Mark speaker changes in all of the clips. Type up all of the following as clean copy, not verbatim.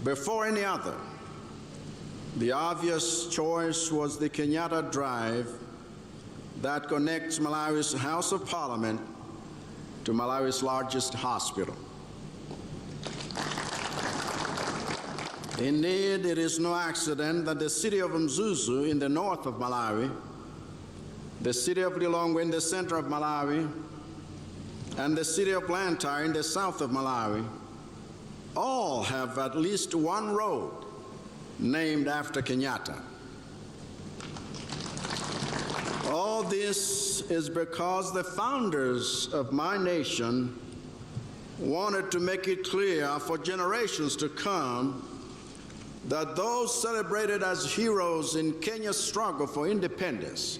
Speaker 1: before any other, the obvious choice was the Kenyatta Drive that connects Malawi's House of Parliament to Malawi's largest hospital. Indeed, it is no accident that the city of Mzuzu in the north of Malawi, the city of Lilongwe in the center of Malawi, and the city of Blantyre in the south of Malawi all have at least one road named after Kenyatta. All this is because the founders of my nation wanted to make it clear for generations to come that those celebrated as heroes in Kenya's struggle for independence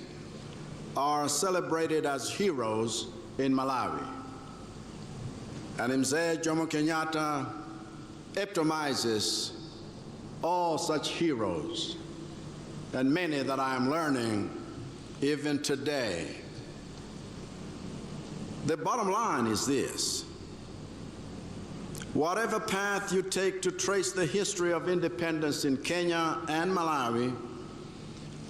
Speaker 1: are celebrated as heroes in Malawi. And Mzee Jomo Kenyatta epitomizes all such heroes, and many that I am learning even today. The bottom line is this: whatever path you take to trace the history of independence in Kenya and Malawi,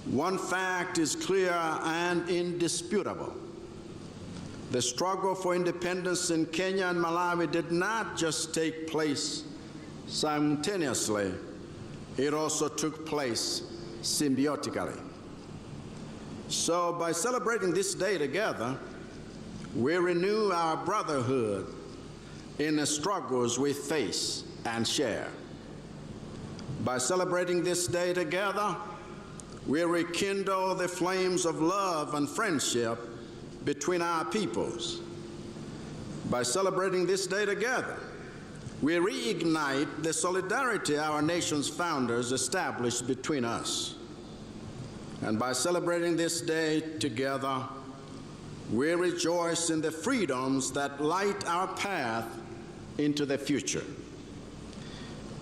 Speaker 1: one fact is clear and indisputable. The struggle for independence in Kenya and Malawi did not just take place simultaneously, it also took place symbiotically. So by celebrating this day together, we renew our brotherhood in the struggles we face and share. By celebrating this day together, we rekindle the flames of love and friendship between our peoples. By celebrating this day together, we reignite the solidarity our nation's founders established between us. And by celebrating this day together, we rejoice in the freedoms that light our path into the future.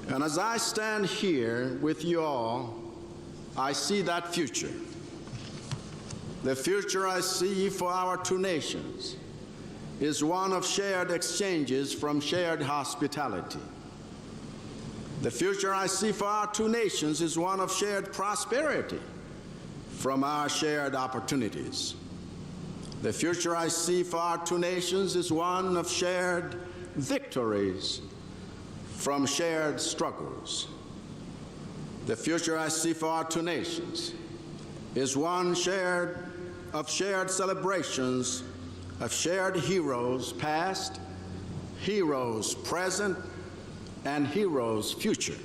Speaker 1: And as I stand here with you all, I see that future. The future I see for our two nations is one of shared exchanges from shared hospitality. The future I see for our two nations is one of shared prosperity from our shared opportunities. The future I see for our two nations is one of shared victories from shared struggles. The future I see for our two nations is one of shared celebrations of shared heroes past, heroes present, and heroes future.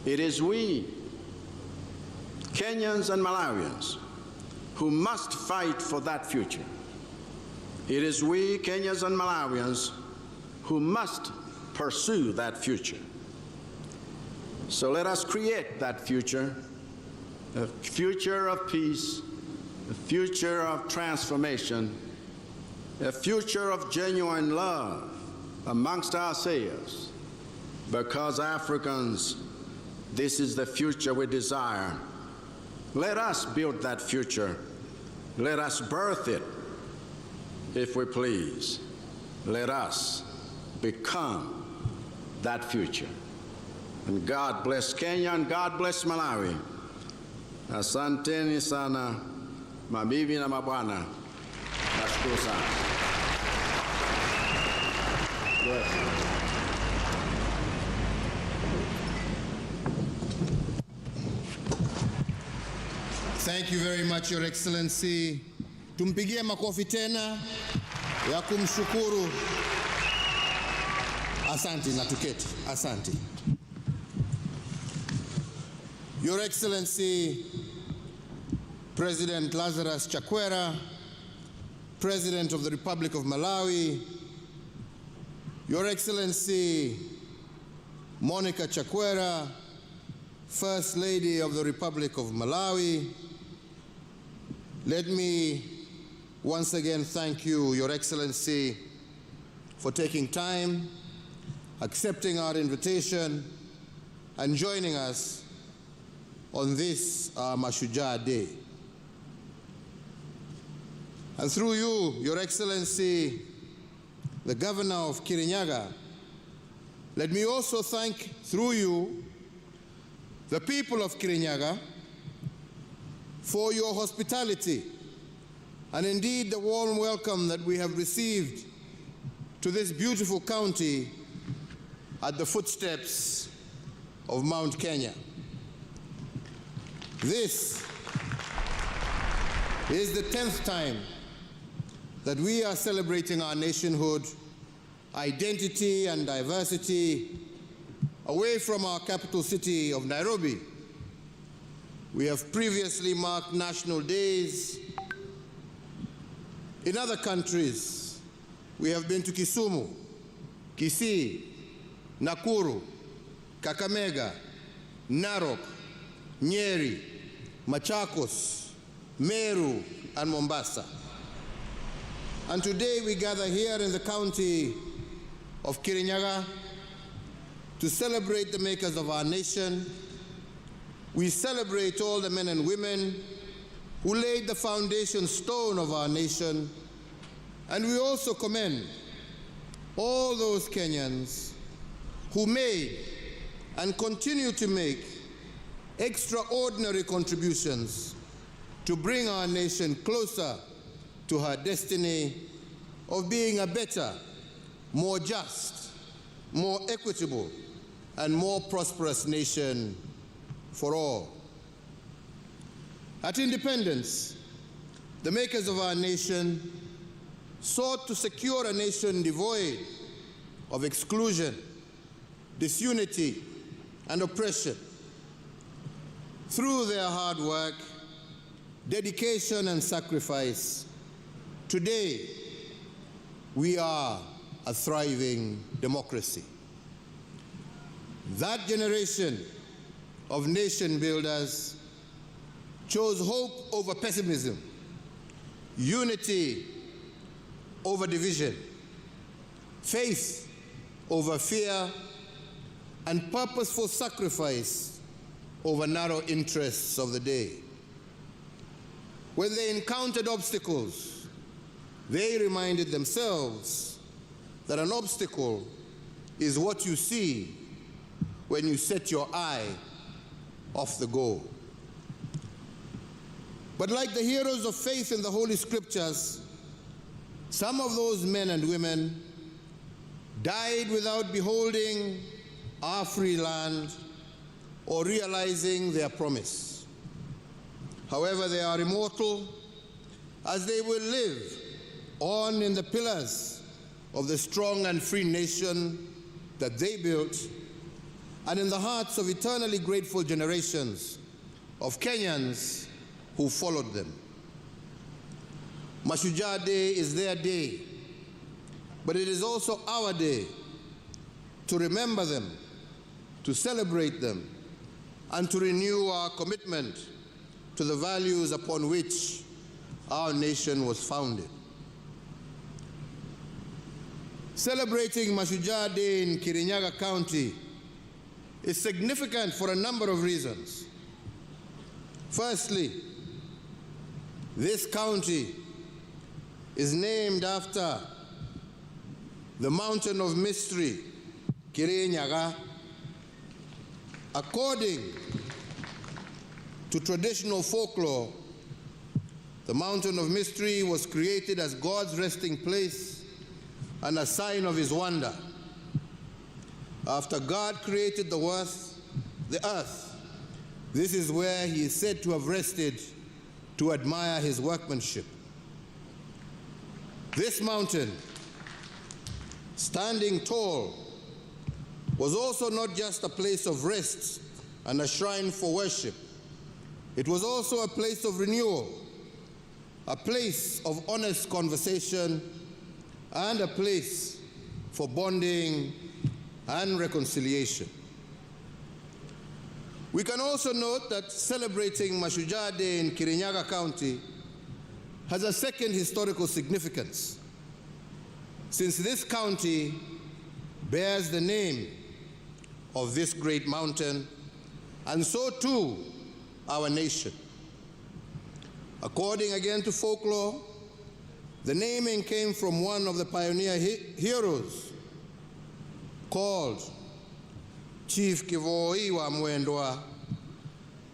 Speaker 1: It is we, Kenyans and Malawians, who must fight for that future. It is we, Kenyans and Malawians, who must pursue that future. So let us create that future, a future of peace, a future of transformation, a future of genuine love amongst ourselves, because Africans, this is the future we desire. Let us build that future. Let us birth it, if we please. Let us become that future. And God bless Kenya and God bless Malawi. Asanteni sana, mabibi na mabwana. Nashukuru sana.
Speaker 2: Thank you very much, Your Excellency. Tumpigie makofi tena ya kumshukuru. Asante na tuketi. Asante. Your Excellency, President Lazarus Chakwera, President of the Republic of Malawi, Your Excellency Monica Chakwera, First Lady of the Republic of Malawi, let me once again thank you, Your Excellency, for taking time, accepting our invitation, and joining us on this Mashujaa Day. And through you, Your Excellency, the Governor of Kirinyaga, Let me also thank, through you, the people of Kirinyaga for your hospitality and indeed the warm welcome that we have received to this beautiful county at the footsteps of Mount Kenya. This is the 10th time that we are celebrating our nationhood, identity and diversity away from our capital city of Nairobi. We have previously marked national days in other countries. We have been to Kisumu, Kisii, Nakuru, Kakamega, Narok, Nyeri, Machakos, Meru, and Mombasa. And today we gather here in the county of Kirinyaga to celebrate the makers of our nation. We celebrate all the men and women who laid the foundation stone of our nation, and we also commend all those Kenyans who made and continue to make extraordinary contributions to bring our nation closer to her destiny of being a better, more just, more equitable, and more prosperous nation for all. At independence, the makers of our nation sought to secure a nation devoid of exclusion, disunity, and oppression. Through their hard work, dedication, and sacrifice, today we are a thriving democracy. That generation of nation builders chose hope over pessimism, unity over division, faith over fear, and purposeful sacrifice over narrow interests of the day. When they encountered obstacles, they reminded themselves that an obstacle is what you see when you set your eye off the goal. But like the heroes of faith in the Holy Scriptures, some of those men and women died without beholding our free land or realizing their promise. However, they are immortal, as they will live on in the pillars of the strong and free nation that they built, and in the hearts of eternally grateful generations of Kenyans who followed them. Mashujaa Day is their day, but it is also our day to remember them, to celebrate them, and to renew our commitment to the values upon which our nation was founded. Celebrating Mashujaa Day in Kirinaga County is significant for a number of reasons. Firstly, this county is named after the mountain of mystery, Kirinyaga. According to traditional folklore, the mountain of mystery was created as God's resting place and a sign of his wonder. After God created the earth, this is where he is said to have rested to admire his workmanship. This mountain, standing tall, was also not just a place of rest and a shrine for worship. It was also a place of renewal, a place of honest conversation, and a place for bonding and reconciliation. We can also note that celebrating Mashujaa Day in Kirinaga County has a second historical significance, since this county bears the name of this great mountain, and so too our nation. According again to folklore, the naming came from one of the pioneer heroes called Chief Kivoi wa Mwendwa,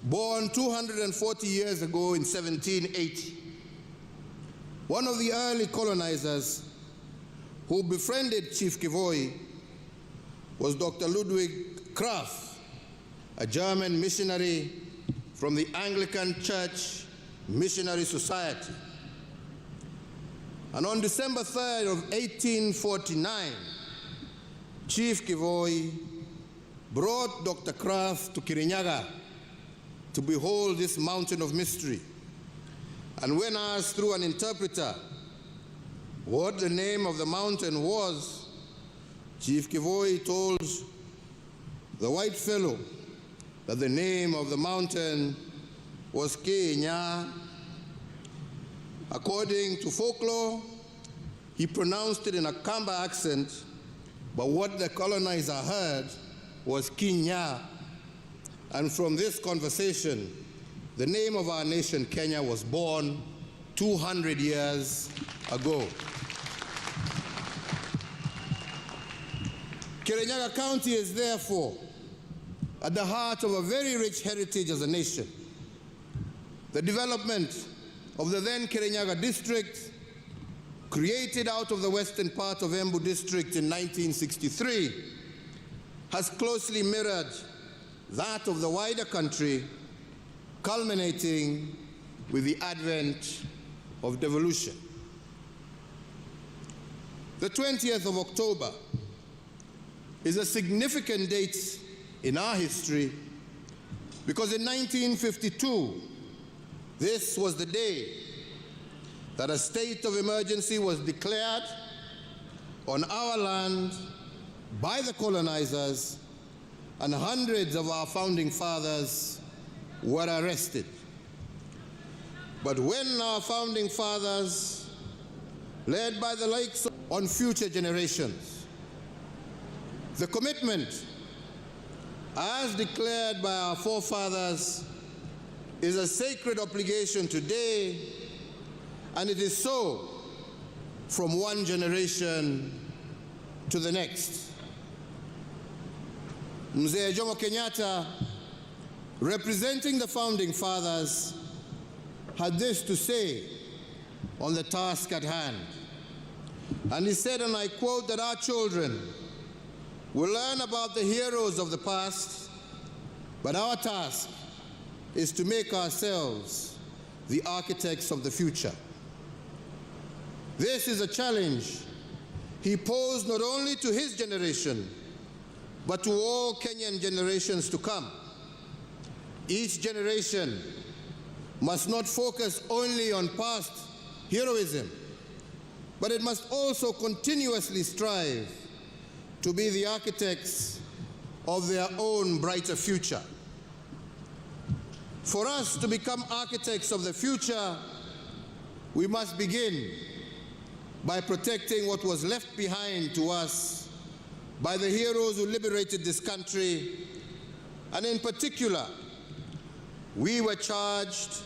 Speaker 2: born 240 years ago in 1780. One of the early colonizers who befriended Chief Kivoi was Dr. Ludwig Krapf, a German missionary from the Anglican Church Missionary Society. And on December 3rd of 1849, Chief Kivoi brought Dr. Krapf to Kirinyaga to behold this mountain of mystery. And when asked through an interpreter what the name of the mountain was, Chief Kivoi told the white fellow that the name of the mountain was Kirinyaga. According to folklore, he pronounced it in a Kamba accent, but what the colonizer heard was kirinyaga. And from this conversation, the name of our nation, Kenya, was born 200 years ago. Kirinaga County is therefore at the heart of a very rich heritage as a nation. The development of the then Kirinyaga district, created out of the western part of Embu district in 1963, has closely mirrored that of the wider country, culminating with the advent of devolution. The 20th of October is a significant date in our history because in 1952, this was the day that a state of emergency was declared on our land by the colonizers, and hundreds of our founding fathers were arrested. But when our founding fathers, led by the likes on future generations, the commitment as declared by our forefathers is a sacred obligation today, and it is so from one generation to the next. Mzee Jomo Kenyatta, representing the founding fathers, had this to say on the task at hand. And he said, and I quote, that our children will learn about the heroes of the past, but our task is to make ourselves the architects of the future. This is a challenge he posed not only to his generation, but to all Kenyan generations to come. Each generation must not focus only on past heroism, but it must also continuously strive to be the architects of their own brighter future. For us to become architects of the future, we must begin by protecting what was left behind to us by the heroes who liberated this country. And in particular, we were charged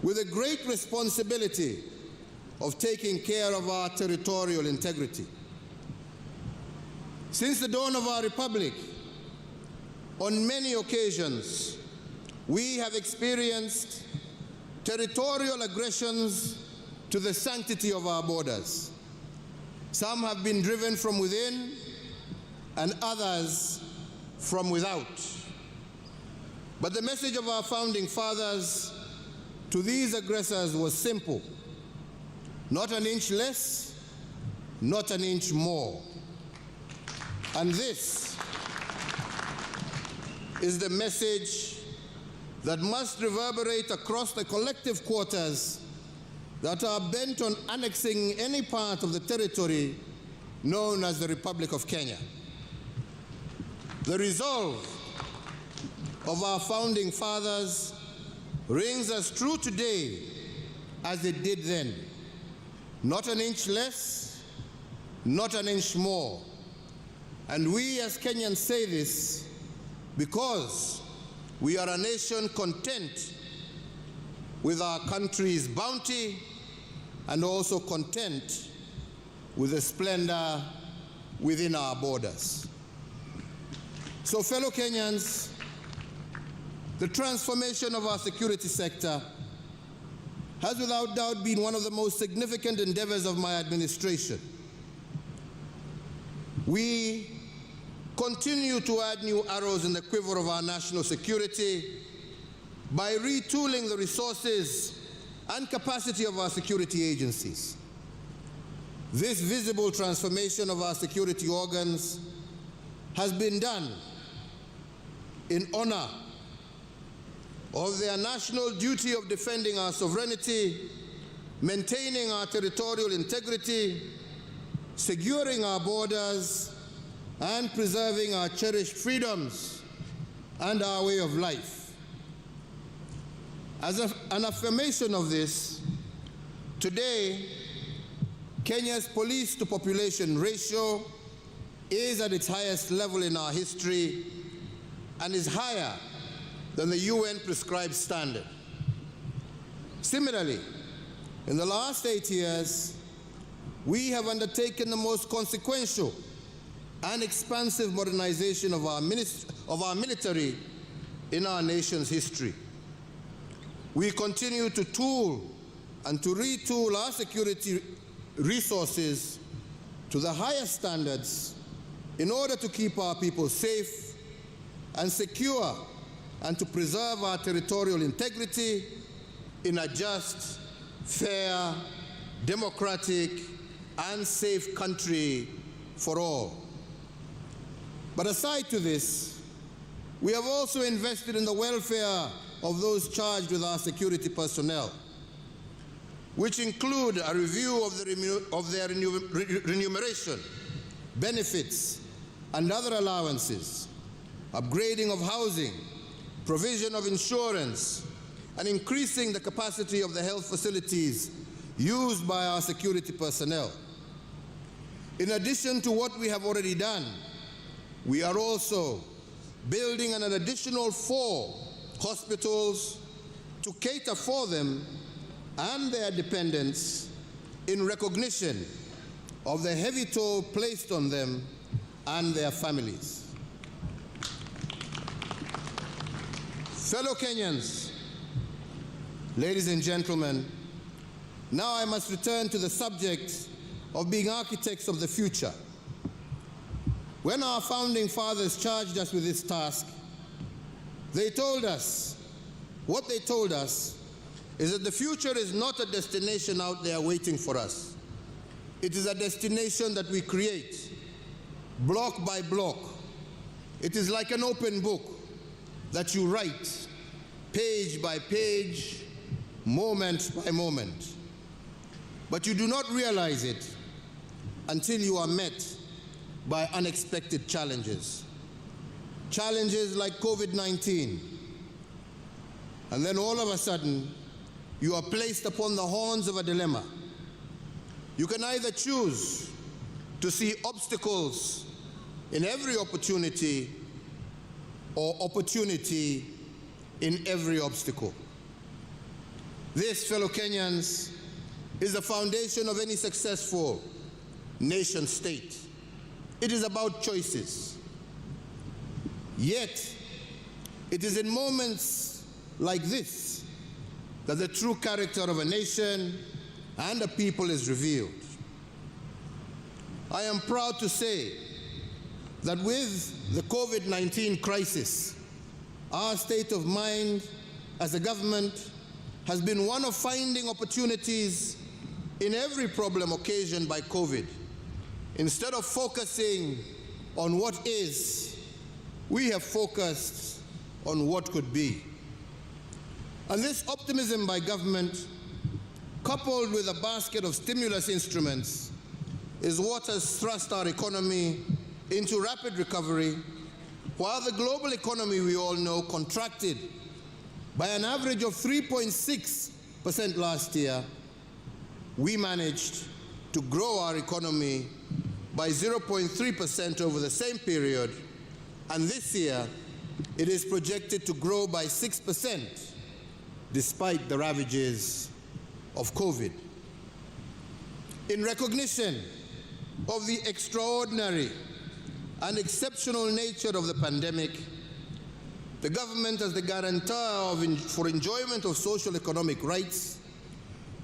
Speaker 2: with a great responsibility of taking care of our territorial integrity. Since the dawn of our republic, on many occasions, we have experienced territorial aggressions to the sanctity of our borders. Some have been driven from within and others from without. But the message of our founding fathers to these aggressors was simple: not an inch less, not an inch more. And this is the message that must reverberate across the collective quarters that are bent on annexing any part of the territory known as the Republic of Kenya. The resolve of our founding fathers rings as true today as it did then. Not an inch less, not an inch more. And we as Kenyans say this because we are a nation content with our country's bounty and also content with the splendor within our borders. So, fellow Kenyans, the transformation of our security sector has without doubt been one of the most significant endeavors of my administration. We continue to add new arrows in the quiver of our national security by retooling the resources and capacity of our security agencies. This visible transformation of our security organs has been done in honor of their national duty of defending our sovereignty, maintaining our territorial integrity, securing our borders, and preserving our cherished freedoms and our way of life. As an affirmation of this, today, Kenya's police to population ratio is at its highest level in our history and is higher than the UN prescribed standard. Similarly, in the last 8 years, we have undertaken the most consequential and expansive modernization of our military in our nation's history. We continue to tool and to retool our security resources to the highest standards in order to keep our people safe and secure and to preserve our territorial integrity in a just, fair, democratic, and safe country for all. But aside to this, we have also invested in the welfare of those charged with our security personnel, which include a review of their remuneration, benefits, and other allowances, upgrading of housing, provision of insurance, and increasing the capacity of the health facilities used by our security personnel. In addition to what we have already done, we are also building an additional 4 hospitals to cater for them and their dependents in recognition of the heavy toll placed on them and their families. Fellow Kenyans, ladies and gentlemen, now I must return to the subject of being architects of the future. When our founding fathers charged us with this task, they told us, what they told us is that the future is not a destination out there waiting for us. It is a destination that we create, block by block. It is like an open book that you write, page by page, moment by moment. But you do not realize it until you are met by unexpected challenges. Challenges like COVID-19. And then all of a sudden, you are placed upon the horns of a dilemma. You can either choose to see obstacles in every opportunity or opportunity in every obstacle. This, fellow Kenyans, is the foundation of any successful nation state. It is about choices. Yet, it is in moments like this that the true character of a nation and a people is revealed. I am proud to say that with the COVID-19 crisis, our state of mind as a government has been one of finding opportunities in every problem occasioned by COVID. Instead of focusing on what is, we have focused on what could be. And this optimism by government, coupled with a basket of stimulus instruments, is what has thrust our economy into rapid recovery, while the global economy, we all know, contracted by an average of 3.6% last year. We managed to grow our economy by 0.3% over the same period, and this year it is projected to grow by 6% despite the ravages of COVID. In recognition of the extraordinary and exceptional nature of the pandemic, the government, as the guarantor for enjoyment of social economic rights,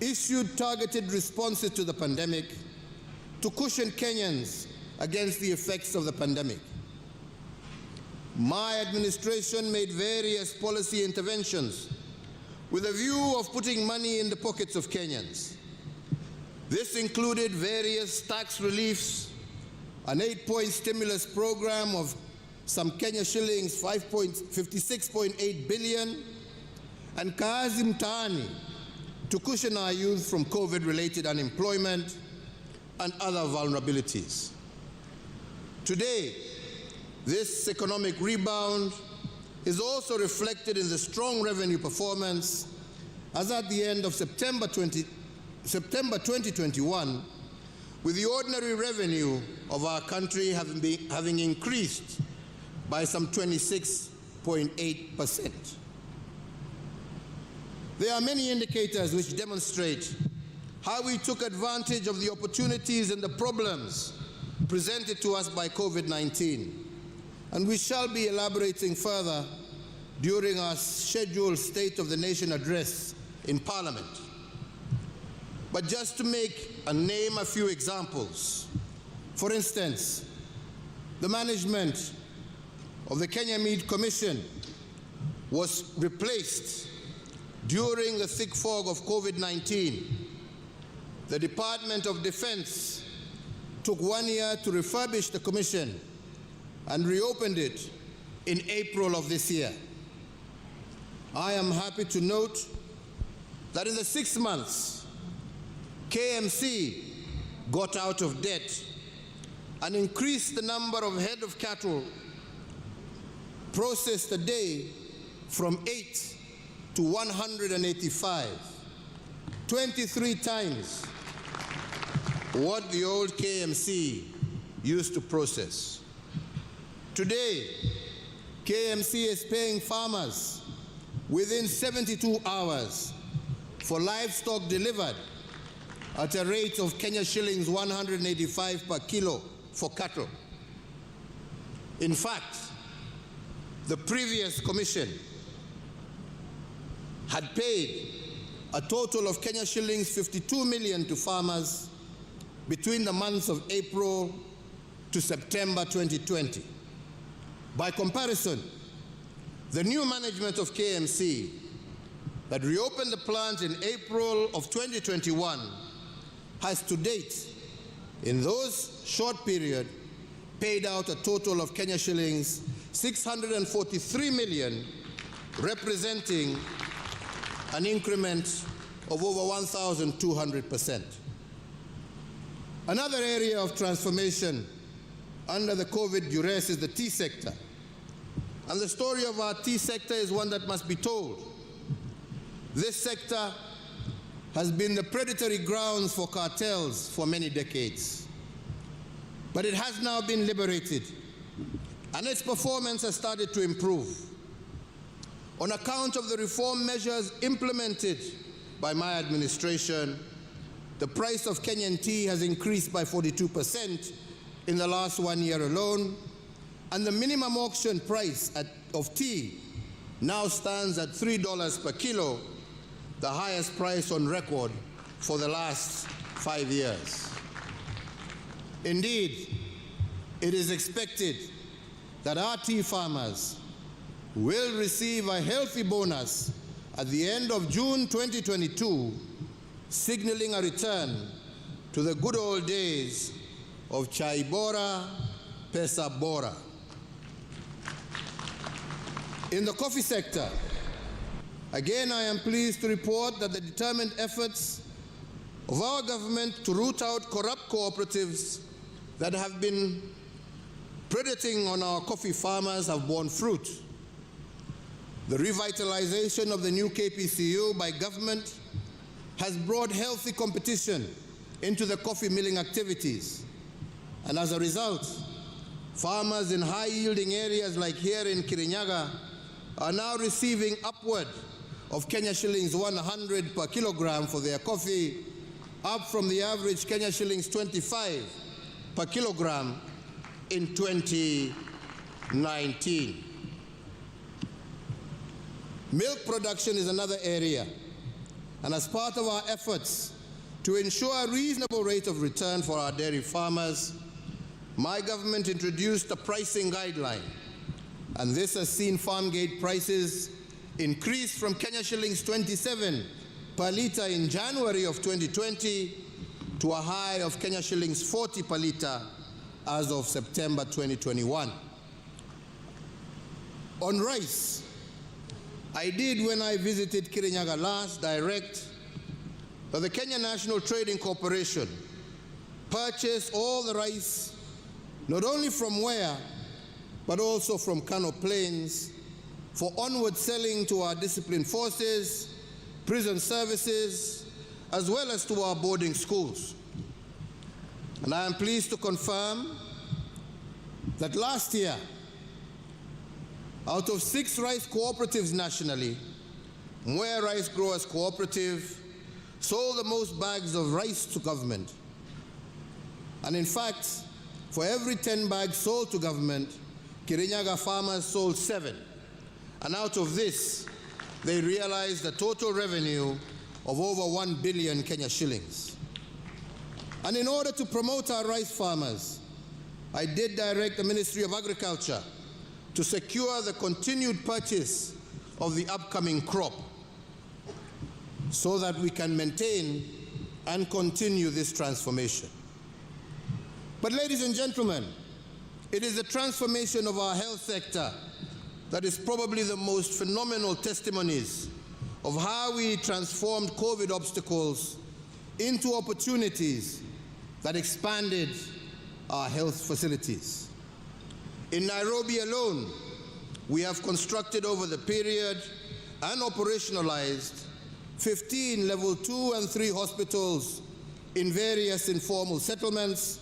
Speaker 2: issued targeted responses to the pandemic to cushion Kenyans against the effects of the pandemic. My administration made various policy interventions with a view of putting money in the pockets of Kenyans. This included various tax reliefs, an 8-point stimulus program of some Kenya shillings 56.8 billion, and Kazi Mtaani to cushion our youth from COVID-related unemployment and other vulnerabilities. Today, this economic rebound is also reflected in the strong revenue performance, as at the end of September 2021, with the ordinary revenue of our country having increased by some 26.8%. There are many indicators which demonstrate how we took advantage of the opportunities and the problems presented to us by COVID-19, and we shall be elaborating further during our scheduled State of the Nation address in Parliament. But just to name a few examples, for instance, the management of the Kenya Meat Commission was replaced during the thick fog of COVID-19. The Department of Defense took 1 year to refurbish the commission and reopened it in April of this year. I am happy to note that in the 6 months, KMC got out of debt and increased the number of head of cattle processed a day from 8 to 185, 23 times what the old KMC used to process. Today, KMC is paying farmers within 72 hours for livestock delivered at a rate of Kenya shillings 185 per kilo for cattle. In fact, the previous commission had paid a total of Kenya shillings 52 million to farmers between the months of April to September 2020. By comparison, the new management of KMC that reopened the plant in April of 2021 has to date, in those short period, paid out a total of Kenya shillings 643 million, representing an increment of over 1,200%. Another area of transformation under the COVID duress is the tea sector. And the story of our tea sector is one that must be told. This sector has been the predatory grounds for cartels for many decades. But it has now been liberated, and its performance has started to improve. On account of the reform measures implemented by my administration, the price of Kenyan tea has increased by 42% in the last 1 year alone, and the minimum auction price of tea now stands at $3 per kilo, the highest price on record for the last 5 years. Indeed, it is expected that our tea farmers will receive a healthy bonus at the end of June 2022, signaling a return to the good old days of Chai Bora, Pesa Bora. In the coffee sector, again, I am pleased to report that the determined efforts of our government to root out corrupt cooperatives that have been predating on our coffee farmers have borne fruit. The revitalization of the new KPCU by government has brought healthy competition into the coffee milling activities. And as a result, farmers in high-yielding areas like here in Kirinyaga are now receiving upward of Kenya shillings 100 per kilogram for their coffee, up from the average Kenya shillings 25 per kilogram in 2019. Milk production is another area, and as part of our efforts to ensure a reasonable rate of return for our dairy farmers, my government introduced a pricing guideline, and this has seen farm gate prices increase from Kenya shillings 27 per litre in January of 2020 to a high of Kenya shillings 40 per litre as of September 2021. On rice, I did, when I visited Kirinyaga last, direct that the Kenya National Trading Corporation purchase all the rice, not only from Wea, but also from Kano Plains, for onward selling to our disciplined forces, prison services, as well as to our boarding schools. And I am pleased to confirm that last year, out of 6 rice cooperatives nationally, Mwea Rice Growers Cooperative sold the most bags of rice to government. And in fact, for every 10 bags sold to government, Kirinyaga farmers sold 7. And out of this, they realized a total revenue of over 1 billion Kenya shillings. And in order to promote our rice farmers, I did direct the Ministry of Agriculture to secure the continued purchase of the upcoming crop so that we can maintain and continue this transformation. But ladies and gentlemen, it is the transformation of our health sector that is probably the most phenomenal testimonies of how we transformed COVID obstacles into opportunities that expanded our health facilities. In Nairobi alone, we have constructed over the period and operationalized 15 level 2 and 3 hospitals in various informal settlements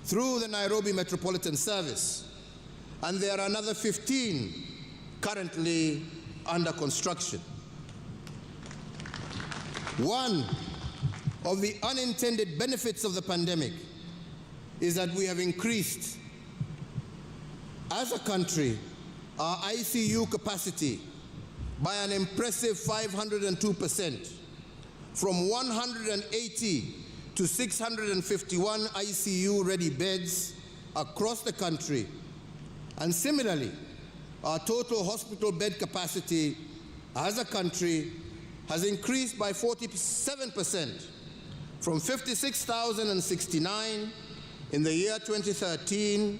Speaker 2: through the Nairobi Metropolitan Service. And there are another 15 currently under construction. One of the unintended benefits of the pandemic is that we have increased, as a country, our ICU capacity by an impressive 502%, from 180 to 651 ICU-ready beds across the country. And similarly, our total hospital bed capacity as a country has increased by 47%, from 56,069 in the year 2013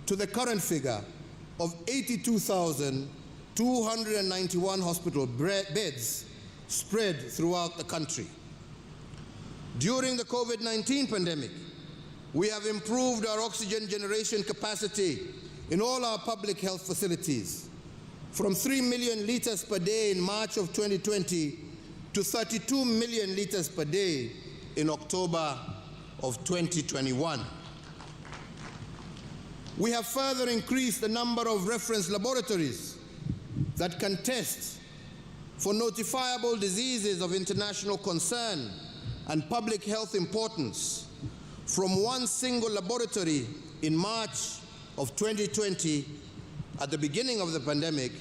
Speaker 2: to the current figure of 82,291 hospital beds spread throughout the country. During the COVID-19 pandemic, we have improved our oxygen generation capacity in all our public health facilities, from 3 million liters per day in March of 2020 to 32 million liters per day in October of 2021. We have further increased the number of reference laboratories that can test for notifiable diseases of international concern and public health importance, from one single laboratory in March of 2020 at the beginning of the pandemic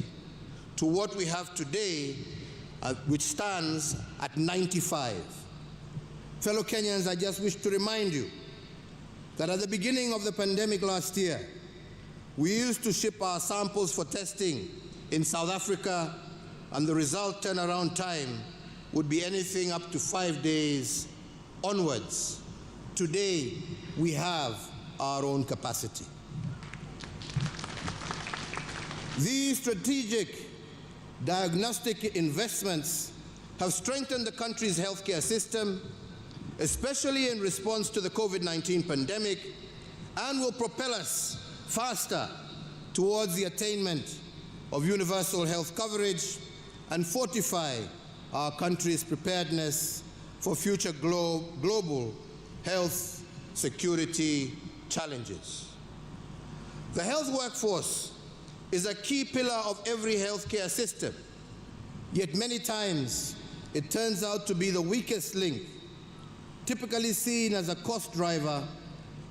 Speaker 2: to what we have today, which stands at 95. Fellow Kenyans, I just wish to remind you that at the beginning of the pandemic last year, we used to ship our samples for testing in South Africa, and the result turnaround time would be anything up to 5 days onwards. Today, we have our own capacity. These strategic diagnostic investments have strengthened the country's healthcare system, especially in response to the COVID-19 pandemic, and will propel us faster towards the attainment of universal health coverage and fortify our country's preparedness for future global health security challenges. The health workforce is a key pillar of every healthcare system, yet many times it turns out to be the weakest link, typically seen as a cost driver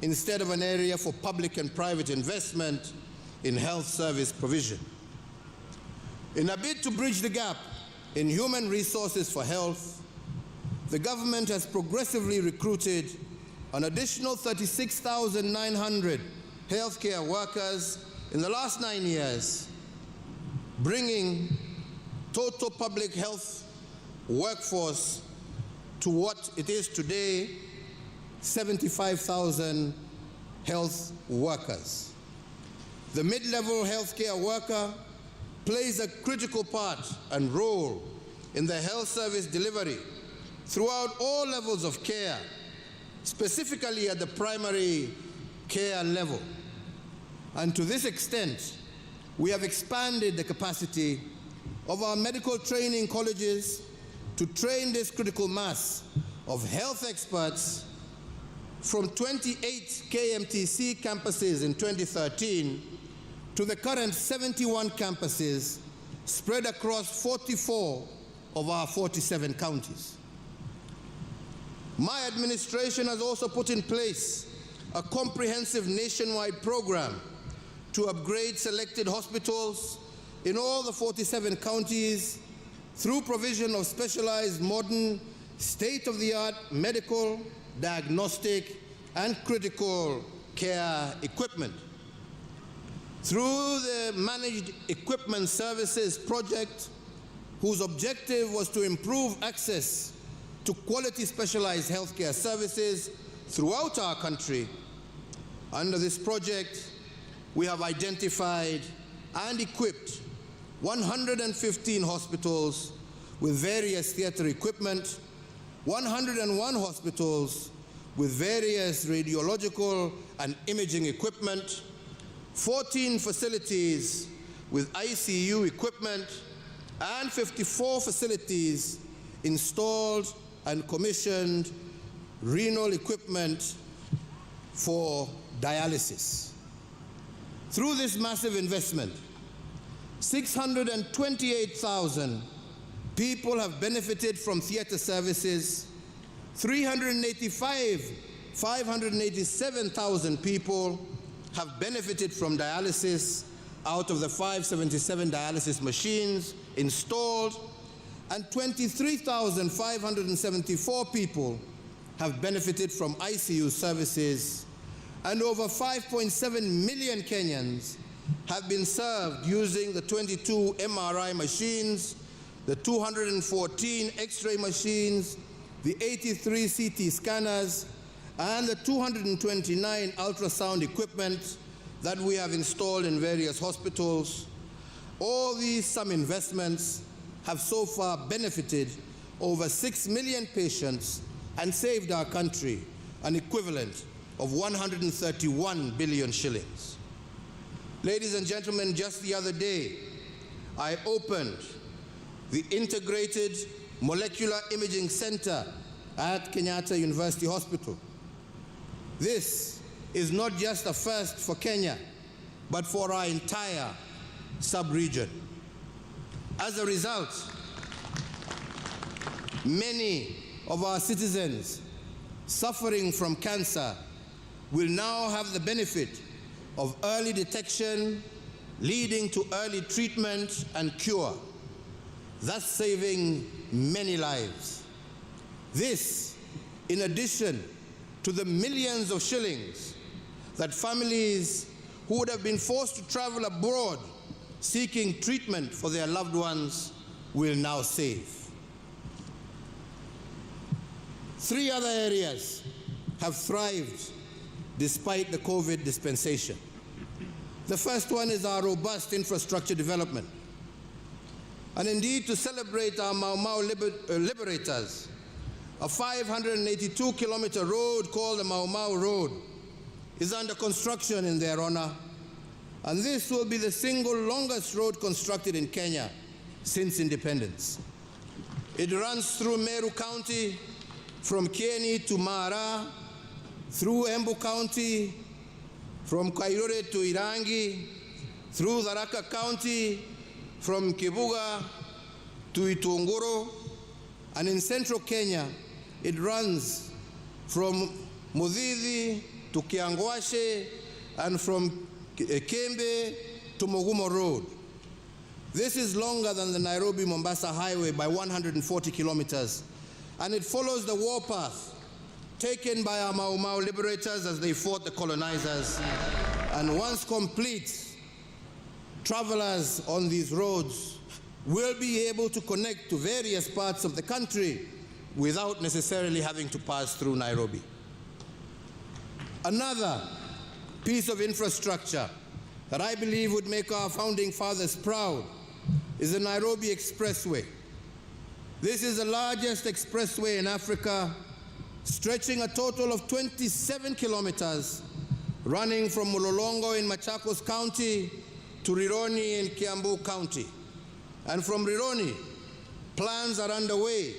Speaker 2: instead of an area for public and private investment in health service provision. In a bid to bridge the gap in human resources for health, the government has progressively recruited an additional 36,900 healthcare workers in the last 9 years, bringing total public health workforce to what it is today, 75,000 health workers. The mid-level healthcare worker plays a critical part and role in the health service delivery throughout all levels of care, specifically at the primary care level. And to this extent, we have expanded the capacity of our medical training colleges to train this critical mass of health experts from 28 KMTC campuses in 2013 to the current 71 campuses spread across 44 of our 47 counties. My administration has also put in place a comprehensive nationwide program to upgrade selected hospitals in all the 47 counties through provision of specialized, modern, state-of-the-art medical, diagnostic, and critical care equipment. Through the Managed Equipment Services project, whose objective was to improve access to quality specialized healthcare services throughout our country, under this project, we have identified and equipped 115 hospitals with various theater equipment, 101 hospitals with various radiological and imaging equipment, 14 facilities with ICU equipment, and 54 facilities installed and commissioned renal equipment for dialysis. Through this massive investment, 628,000 people have benefited from theater services, 587,000 people have benefited from dialysis out of the 577 dialysis machines installed, and 23,574 people have benefited from ICU services, and over 5.7 million Kenyans have been served using the 22 MRI machines, the 214 X-ray machines, the 83 CT scanners, and the 229 ultrasound equipment that we have installed in various hospitals. All these some investments have so far benefited over 6 million patients and saved our country an equivalent of 131 billion shillings. Ladies and gentlemen, just the other day, I opened the Integrated Molecular Imaging Center at Kenyatta University Hospital. This is not just a first for Kenya, but for our entire sub-region. As a result, many of our citizens suffering from cancer will now have the benefit of early detection, leading to early treatment and cure, thus saving many lives. This, in addition to the millions of shillings that families who would have been forced to travel abroad seeking treatment for their loved ones will now save. 3 other areas have thrived despite the COVID dispensation. The first one is our robust infrastructure development. And indeed, to celebrate our Mau Mau liberators, a 582-kilometer road called the Mau Mau Road is under construction in their honor. And this will be the single longest road constructed in Kenya since independence. It runs through Meru County, from Kieni to Mara, through Embu County, from Kairore to Irangi, through Tharaka County, from Kibuga to Itunguro, and in central Kenya, it runs from Mudhidhi to Kiangwashe and from Kembe to Mogumo Road. This is longer than the Nairobi-Mombasa highway by 140 kilometers, and it follows the warpath taken by our Mau Mau liberators as they fought the colonizers. And once complete, travelers on these roads will be able to connect to various parts of the country without necessarily having to pass through Nairobi. Another piece of infrastructure that I believe would make our founding fathers proud is the Nairobi Expressway. This is the largest expressway in Africa, stretching a total of 27 kilometers, running from Mulolongo in Machakos County to Rironi in Kiambu County. And from Rironi, plans are underway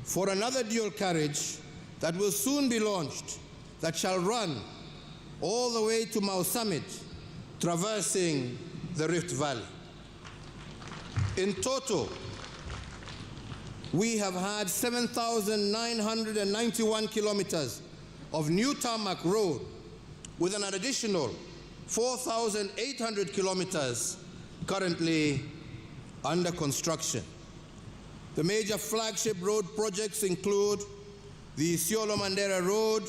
Speaker 2: for another dual carriage that will soon be launched that shall run all the way to Mau Summit, traversing the Rift Valley. In total, we have had 7,991 kilometers of new tarmac road with an additional 4,800 kilometers currently under construction. The major flagship road projects include the Isiolo Mandera Road,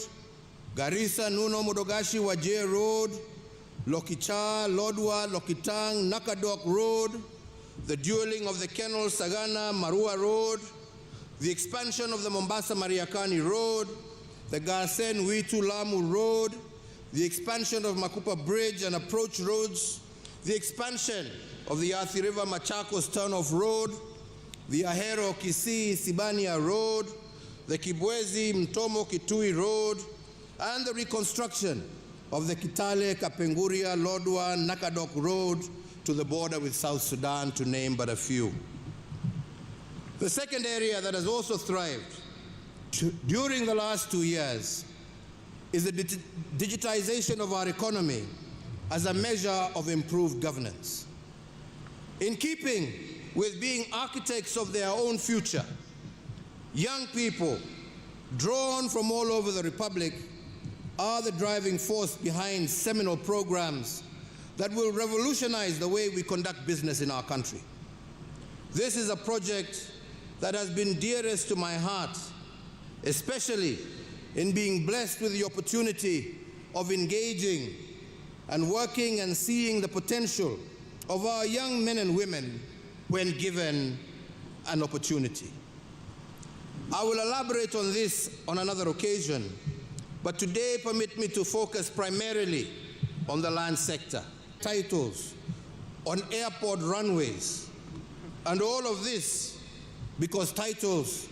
Speaker 2: Garissa Nuno Mudogashi Wajir Road, Lokicha, Lodwa, Lokitang, Nakadok Road, the dueling of the Kenol Sagana Marua Road, the expansion of the Mombasa Mariakani Road, the Garsen Witu Lamu Road, the expansion of Makupa Bridge and approach roads, the expansion of the Athi River Machakos Turnoff Road, the Ahero Kisii Sibania Road, the Kibwezi Mtomo Kitui Road, and the reconstruction of the Kitale Kapenguria Lodwa Nakadok Road to the border with South Sudan, to name but a few. The second area that has also thrived during the last 2 years is the digitization of our economy as a measure of improved governance. In keeping with being architects of their own future, young people drawn from all over the Republic are the driving force behind seminal programs that will revolutionize the way we conduct business in our country. This is a project that has been dearest to my heart, especially in being blessed with the opportunity of engaging and working and seeing the potential of our young men and women when given an opportunity. I will elaborate on this on another occasion, but today permit me to focus primarily on the land sector, titles, on airport runways, and all of this because titles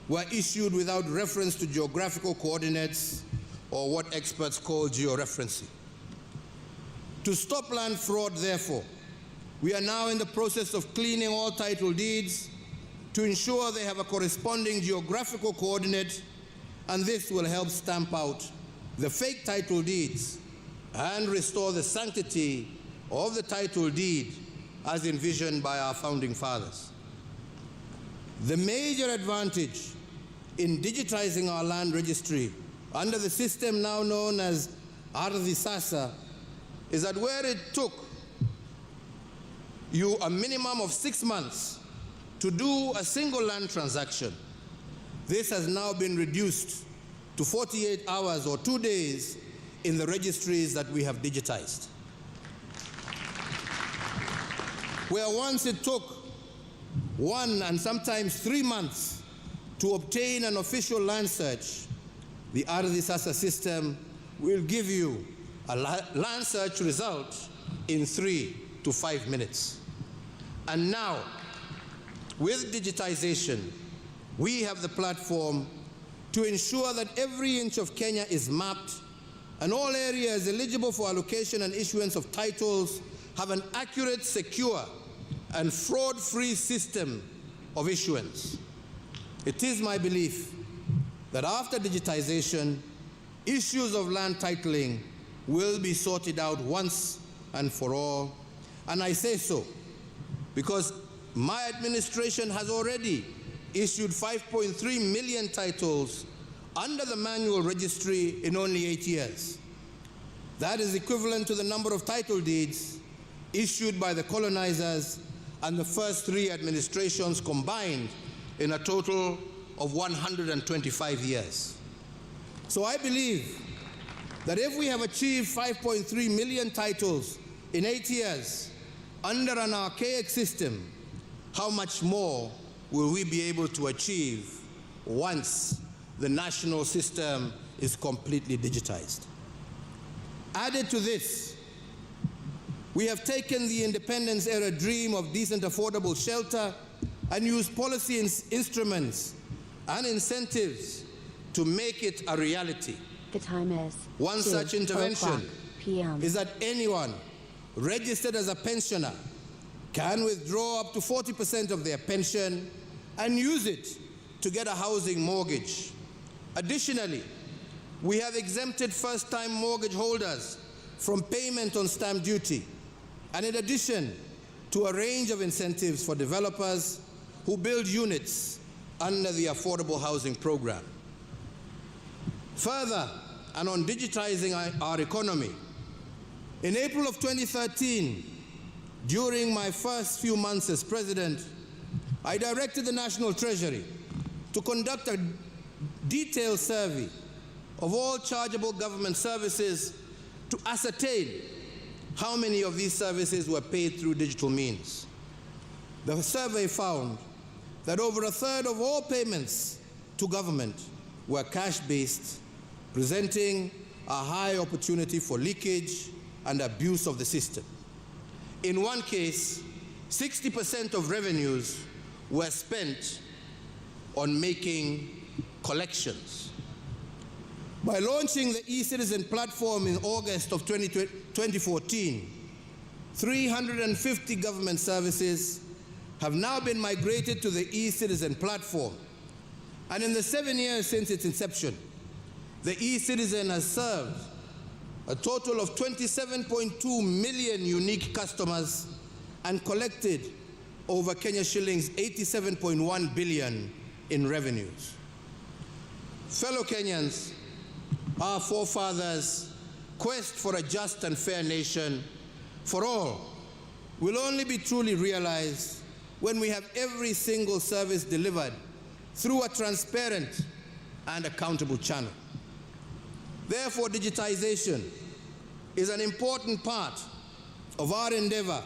Speaker 2: were issued without reference to geographical coordinates or what experts call georeferencing. To stop land fraud, therefore, we are now in the process of cleaning all title deeds to ensure they have a corresponding geographical coordinate, and this will help stamp out the fake title deeds and restore the sanctity of the title deed as envisioned by our founding fathers. The major advantage in digitizing our land registry under the system now known as Ardhi Sasa is that where it took you a minimum of 6 months to do a single land transaction, this has now been reduced to 48 hours or 2 days in the registries that we have digitized. Where once it took 1 and sometimes 3 months to obtain an official land search, the Ardhi Sasa system will give you a land search result in 3 to 5 minutes. And now, with digitization, we have the platform to ensure that every inch of Kenya is mapped and all areas eligible for allocation and issuance of titles have an accurate, secure, and fraud-free system of issuance. It is my belief that after digitization, issues of land titling will be sorted out once and for all. And I say so because my administration has already issued 5.3 million titles under the manual registry in only 8 years. That is equivalent to the number of title deeds issued by the colonizers and the first three administrations combined in a total of 125 years. So I believe that if we have achieved 5.3 million titles in 8 years under an archaic system, how much more will we be able to achieve once the national system is completely digitized? Added to this, we have taken the independence-era dream of decent, affordable shelter and used policy instruments and incentives to make it a reality.
Speaker 3: The time is
Speaker 2: One such intervention
Speaker 3: p.m.
Speaker 2: is that anyone registered as a pensioner can withdraw up to 40% of their pension and use it to get a housing mortgage. Additionally, we have exempted first-time mortgage holders from payment on stamp duty, and in addition to a range of incentives for developers who build units under the Affordable Housing Program. Further, and on digitizing our economy, in April of 2013, during my first few months as president, I directed the National Treasury to conduct a detailed survey of all chargeable government services to ascertain how many of these services were paid through digital means. The survey found that over a third of all payments to government were cash-based, presenting a high opportunity for leakage and abuse of the system. In one case, 60% of revenues were spent on making collections. By launching the e-Citizen platform in August of 2014, 350 government services have now been migrated to the e-Citizen platform. And in the 7 years since its inception, the e-Citizen has served a total of 27.2 million unique customers and collected over Kenya shillings 87.1 billion in revenues. Fellow Kenyans, our forefathers' quest for a just and fair nation for all will only be truly realized when we have every single service delivered through a transparent and accountable channel. Therefore, digitization is an important part of our endeavor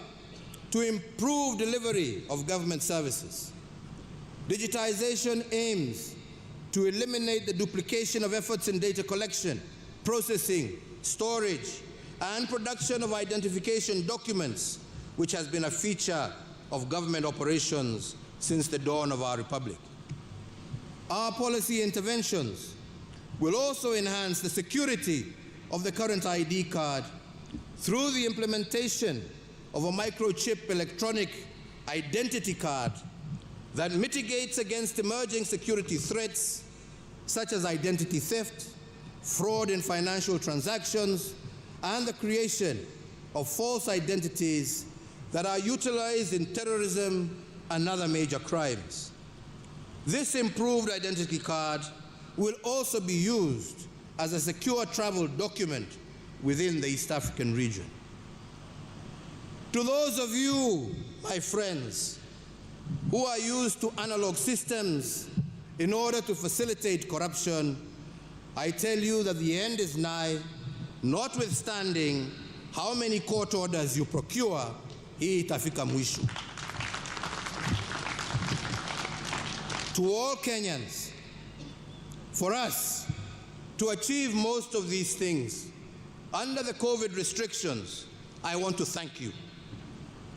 Speaker 2: to improve delivery of government services. Digitization aims to eliminate the duplication of efforts in data collection, processing, storage, and production of identification documents, which has been a feature of government operations since the dawn of our republic. Our policy interventions will also enhance the security of the current ID card through the implementation of a microchip electronic identity card that mitigates against emerging security threats such as identity theft, fraud in financial transactions, and the creation of false identities that are utilized in terrorism and other major crimes. This improved identity card will also be used as a secure travel document within the East African region. To those of you, my friends, who are used to analog systems in order to facilitate corruption, I tell you that the end is nigh, notwithstanding how many court orders you procure, hii itafika mwisho. To all Kenyans, for us to achieve most of these things under the COVID restrictions, I want to thank you.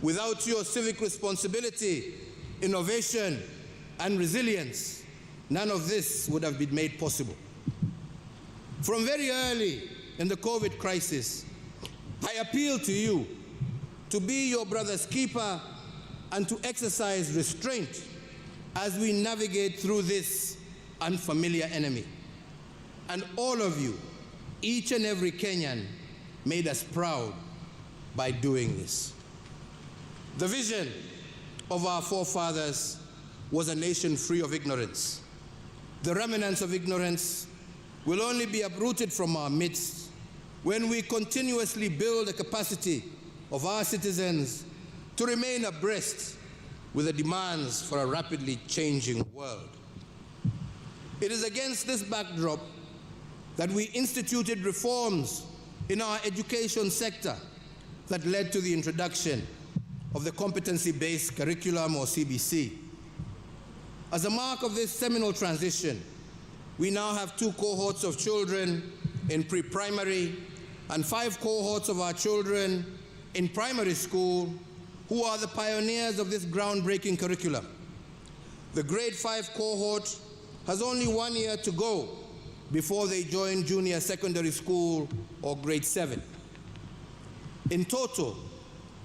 Speaker 2: Without your civic responsibility, innovation, and resilience, none of this would have been made possible. From very early in the COVID crisis, I appeal to you to be your brother's keeper and to exercise restraint as we navigate through this unfamiliar enemy. And all of you, each and every Kenyan, made us proud by doing this. The vision of our forefathers was a nation free of ignorance. The remnants of ignorance will only be uprooted from our midst when we continuously build the capacity of our citizens to remain abreast with the demands for a rapidly changing world. It is against this backdrop that we instituted reforms in our education sector that led to the introduction of the competency-based curriculum, or CBC. As a mark of this seminal transition, we now have 2 cohorts of children in pre-primary and 5 cohorts of our children in primary school who are the pioneers of this groundbreaking curriculum. The grade 5 cohort has only 1 year to go before they join junior secondary school or grade 7. In total,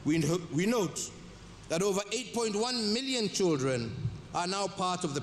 Speaker 2: we note that over 8.1 million children are now part of the